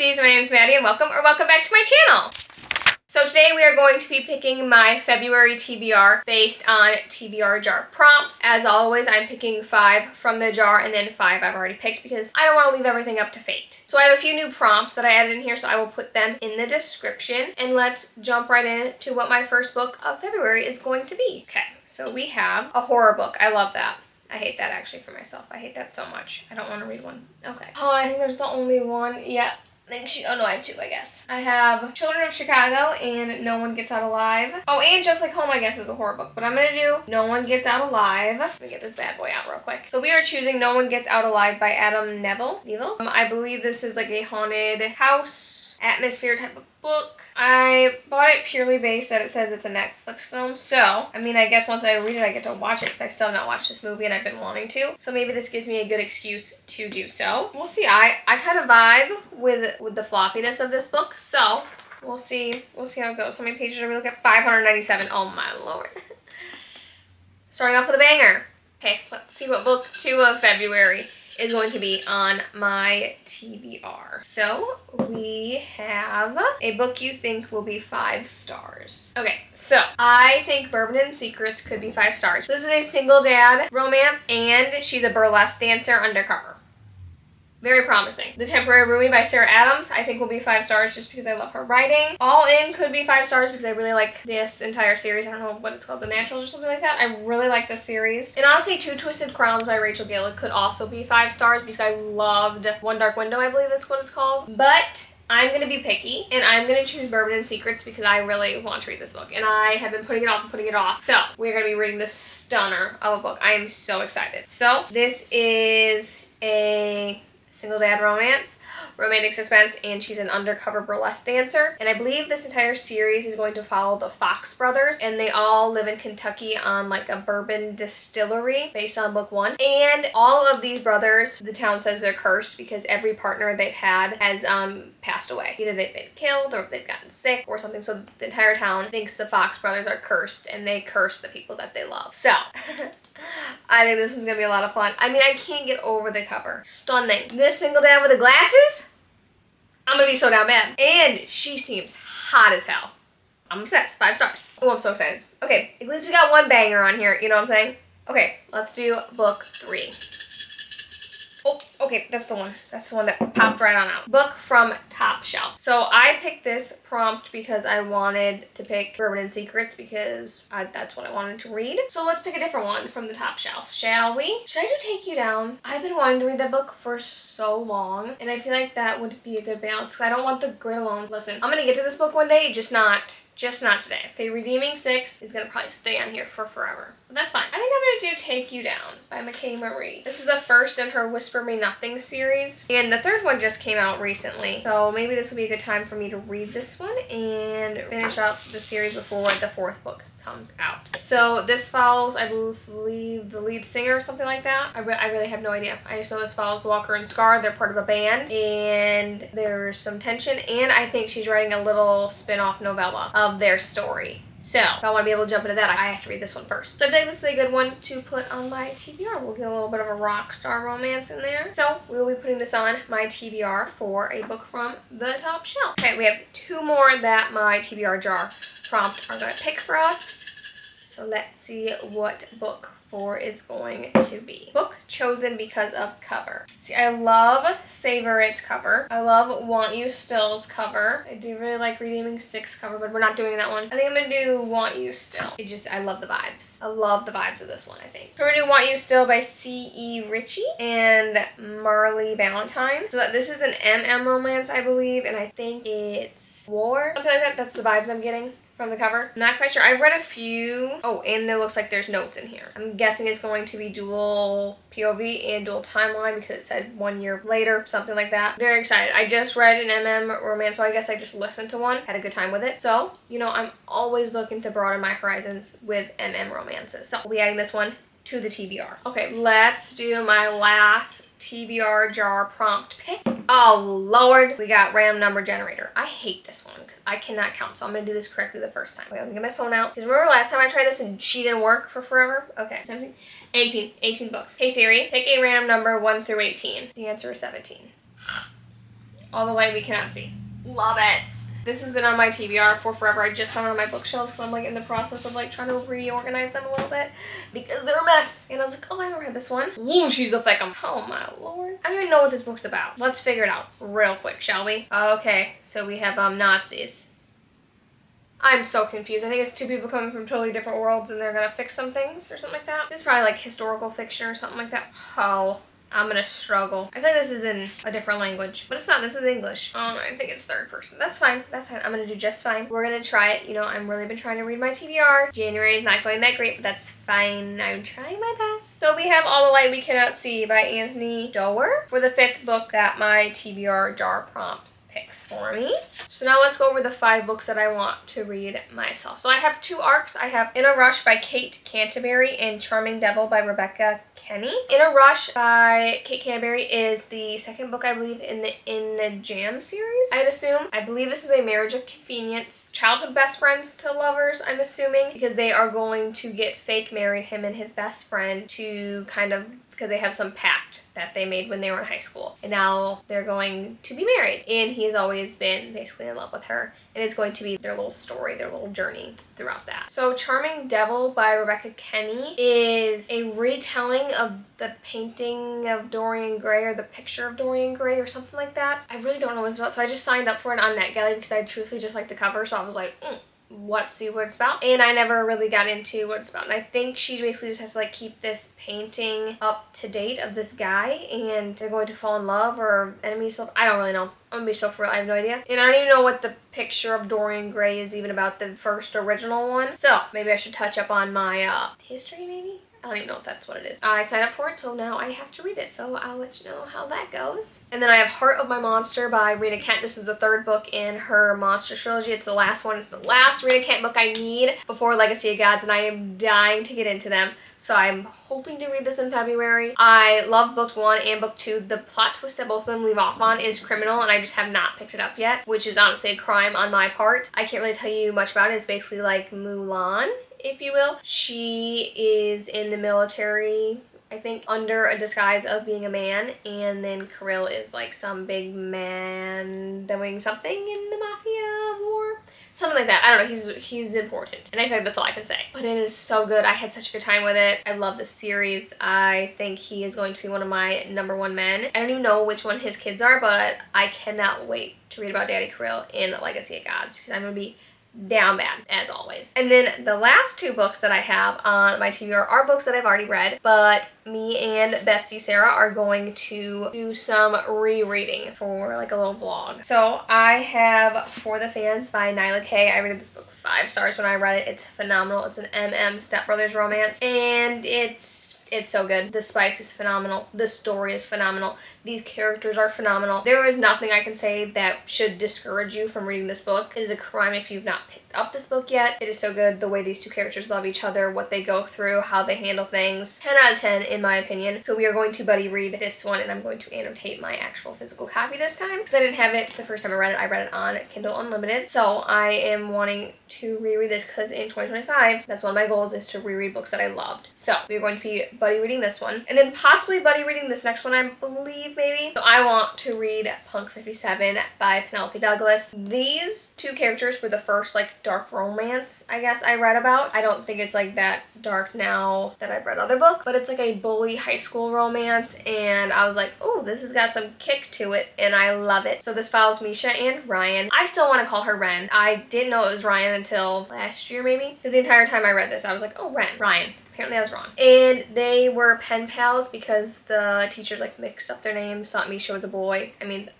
besties, my name is Maddie and welcome back to my channel. So today we are going to be picking my February TBR based on TBR jar prompts. As always, I'm picking 5 from the jar and then 5 I've already picked because I don't want to leave everything up to fate. So I have a few new prompts that I added in here, so I will put them in the description. And let's jump right into what my first book of February is going to be. Okay, so we have a horror book. I love that. I hate that actually for myself. I hate that so much. I don't want to read one. Okay. Oh, I think there's the only one. Yeah. Oh no, I have 2, I guess. I have Children of Chicago and No One Gets Out Alive. Oh, and Just Like Home, I guess, is a horror book. But I'm going to do No One Gets Out Alive. Let me get this bad boy out real quick. So we are choosing No One Gets Out Alive by Adam Neville. I believe this is like a haunted house atmosphere type of book. I bought it purely based that it says it's a Netflix film. So, I mean, I guess once I read it, I get to watch it because I still have not watched this movie and I've been wanting to. So maybe this gives me a good excuse to do so. We'll see. I kind of vibe with the floppiness of this book. So, we'll see how it goes. How many pages are we looking at? 597. Oh my lord. Starting off with a banger. Okay, let's see what book 2 of February is going to be on my TBR. So we have a book you think will be 5 stars. Okay, so I think Bourbon and Secrets could be 5 stars. This is a single dad romance and she's a burlesque dancer undercover. Very promising. The Temporary Roomie by Sarah Adams, I think will be 5 stars just because I love her writing. All In could be 5 stars because I really like this entire series. I don't know what it's called, The Naturals or something like that. I really like this series. And honestly, Two Twisted Crowns by Rachel Gayla could also be 5 stars because I loved One Dark Window, I believe that's what it's called. But I'm going to be picky, and I'm going to choose Bourbon and Secrets because I really want to read this book, and I have been putting it off and putting it off. So, we're going to be reading this stunner of a book. I am so excited. So, this is a single dad romance, romantic suspense, and she's an undercover burlesque dancer. And I believe this entire series is going to follow the Fox brothers, and they all live in Kentucky on like a bourbon distillery based on book 1. And all of these brothers, the town says they're cursed because every partner they've had has passed away. Either they've been killed or they've gotten sick or something. So the entire town thinks the Fox brothers are cursed and they curse the people that they love. So I think this one's gonna be a lot of fun. I mean, I can't get over the cover. Stunning. This single dad with the glasses, I'm gonna be so down bad. And she seems hot as hell. I'm obsessed. 5 stars. Oh, I'm so excited. Okay, at least we got one banger on here, you know what I'm saying? Okay, let's do book 3. Oh, okay, that's the one. That's the one that popped right on out. Book from Top Shelf. So I picked this prompt because I wanted to pick Bourbon and Secrets because that's what I wanted to read. So let's pick a different one from the top shelf, shall we? Should I do Take You Down? I've been wanting to read that book for so long, and I feel like that would be a good balance because I don't want the grit alone. Listen, I'm gonna get to this book one day, just not today. Okay, Redeeming 6 is gonna probably stay on here for forever. But that's fine. I think I'm gonna do Take You Down by McKay Marie. This is the first in her Whisper Me Nothing series. And the 3rd one just came out recently. So maybe this will be a good time for me to read this one and finish up the series before the 4th book comes out. So this follows, I believe, the lead singer or something like that. I really have no idea. I just know this follows Walker and Scar. They're part of a band and there's some tension, and I think she's writing a little spin-off novella of their story. So, if I want to be able to jump into that, I have to read this one first. So I think this is a good one to put on my TBR. We'll get a little bit of a rock star romance in there. So, we will be putting this on my TBR for a book from the top shelf. Okay, we have 2 more that my TBR jar prompt are going to pick for us. So let's see what book 4 is going to be. Book chosen because of cover. See, I love Savor It's cover. I love Want You Still's cover. I do really like Redeeming 6 cover, but we're not doing that one. I think I'm gonna do Want You Still. I love the vibes. I love the vibes of this one, I think. So we're gonna do Want You Still by C.E. Ritchie and Marley Valentine. So this is an MM romance, I believe, and I think it's war. Something like that. That's the vibes I'm getting from the cover. I'm not quite sure. I've read a few. Oh, and it looks like there's notes in here. I'm guessing it's going to be dual POV and dual timeline because it said 1 year later, something like that. Very excited. I just read an MM romance, so I guess I just listened to one. Had a good time with it. So, you know, I'm always looking to broaden my horizons with MM romances. So, we'll be adding this one to the TBR. Okay, let's do my last TBR jar prompt pick. Oh Lord, we got random number generator. I hate this one because I cannot count, so I'm gonna do this correctly the first time. Wait, let me get my phone out. Because remember last time I tried this and she didn't work for forever? Okay, 17, 18 books. Hey Siri, pick a random number 1 through 18. The answer is 17. All the Light We Cannot See. Love it. This has been on my TBR for forever. I just found it on my bookshelves, so I'm like in the process of like trying to reorganize them a little bit because they're a mess. And I was like, oh, I haven't read this one. Woo, she's a thick 'em. Oh my lord. I don't even know what this book's about. Let's figure it out real quick, shall we? Okay, so we have Nazis. I'm so confused. I think it's two people coming from totally different worlds and they're gonna fix some things or something like that. This is probably like historical fiction or something like that. Oh. I'm gonna struggle. I feel like this is in a different language, but it's not. This is English. Oh, I think it's third person. That's fine. That's fine. I'm gonna do just fine. We're gonna try it. You know, I've really been trying to read my TBR. January is not going that great, but that's fine. I'm trying my best. So we have All the Light We Cannot See by Anthony Doerr for the 5th book that my TBR jar prompts picks for me. So now let's go over the 5 books that I want to read myself. So I have 2 arcs. I have In a Rush by Kate Canterbury and Charming Devil by Rebecca Kenny. In a Rush by Kate Canterbury is the 2nd book, I believe, in the Jam series, I'd assume. I believe this is a marriage of convenience. Childhood best friends to lovers, I'm assuming, because they are going to get fake married, him and his best friend, to kind of, because they have some pact that they made when they were in high school. And now they're going to be married. And he's always been basically in love with her. And it's going to be their little story, their little journey throughout that. So Charming Devil by Rebecca Kenny is a retelling of the painting of Dorian Gray or the picture of Dorian Gray or something like that. I really don't know what it's about. So I just signed up for it on NetGalley because I truthfully just like the cover. So I was like, let's see what it's about. And I never really got into what it's about. And I think she basically just has to like keep this painting up to date of this guy and they're going to fall in love or enemies. So I don't really know. I'm gonna be so for real, I have no idea. And I don't even know what the picture of Dorian Gray is even about, the first original one. So maybe I should touch up on my history maybe? I don't even know if that's what it is. I signed up for it, so now I have to read it. So I'll let you know how that goes. And then I have Heart of My Monster by Rena Kent. This is the 3rd book in her Monster trilogy. It's the last one. It's the last Rena Kent book I need before Legacy of Gods, and I am dying to get into them. So I'm hoping to read this in February. I love book 1 and book 2. The plot twist that both of them leave off on is criminal, and I just have not picked it up yet, which is honestly a crime on my part. I can't really tell you much about it. It's basically like Mulan, if you will. She is in the military, I think, under a disguise of being a man, and then Kirill is like some big man doing something in the mafia war. Something like that. I don't know. He's important. And I think that's all I can say. But it is so good. I had such a good time with it. I love this series. I think he is going to be one of my #1 men. I don't even know which one his kids are, but I cannot wait to read about Daddy Kirill in Legacy of Gods because I'm going to be down bad, as always. And then the last 2 books that I have on my TBR are books that I've already read, but me and bestie Sarah are going to do some rereading for like a little vlog. So I have For the Fans by Nyla K. I rated this book 5 stars when I read it. It's phenomenal. It's an MM stepbrothers romance, and it's so good. The spice is phenomenal. The story is phenomenal. These characters are phenomenal. There is nothing I can say that should discourage you from reading this book. It is a crime if you've not picked up this book yet. It is so good. The way these 2 characters love each other, what they go through, how they handle things. 10 out of 10 in my opinion. So we are going to buddy read this one, and I'm going to annotate my actual physical copy this time because I didn't have it the first time I read it. I read it on Kindle Unlimited. So I am wanting to reread this because in 2025, that's one of my goals, is to reread books that I loved. So we're going to be buddy reading this one, and then possibly buddy reading this next one, I believe, maybe. So I want to read Punk 57 by Penelope Douglas. These 2 characters were the first like dark romance, I guess, I read about. I don't think it's like that dark now that I've read other books, but it's like a bully high school romance, and I was like, oh, this has got some kick to it, and I love it. So this follows Misha and Ryan. I still want to call her Ren. I didn't know it was Ryan until last year, maybe, because the entire time I read this, I was like, oh, Ryan. Apparently I was wrong. And they were pen pals because the teachers like mixed up their names, thought Misha was a boy.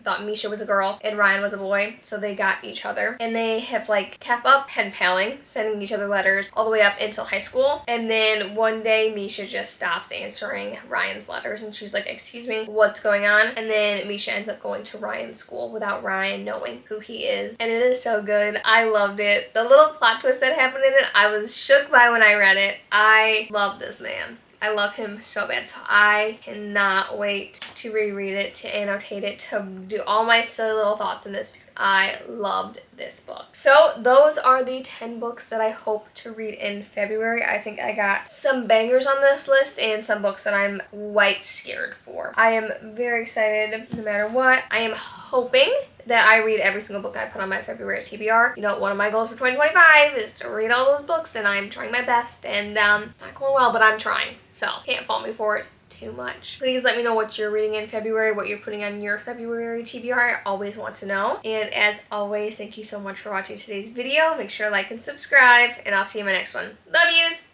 Thought Misha was a girl and Ryan was a boy. So they got each other. And they have like kept up pen paling, sending each other letters all the way up until high school. And then one day Misha just stops answering Ryan's letters and she's like, excuse me, what's going on? And then Misha ends up going to Ryan's school without Ryan knowing who he is. And it is so good. I loved it. The little plot twist that happened in it, I was shook by when I read it. I love this man. I love him so bad. So I cannot wait to reread it, to annotate it, to do all my silly little thoughts in this. I loved this book. So those are the 10 books that I hope to read in February. I think I got some bangers on this list and some books that I'm quite scared for. I am very excited no matter what. I am hoping that I read every single book I put on my February TBR. You know, one of my goals for 2025 is to read all those books, and I'm trying my best, and it's not going well, but I'm trying. So can't fault me for it too much. Please let me know what you're reading in February, what you're putting on your February TBR. I always want to know. And as always, thank you so much for watching today's video. Make sure to like and subscribe, and I'll see you in my next one. Love yous!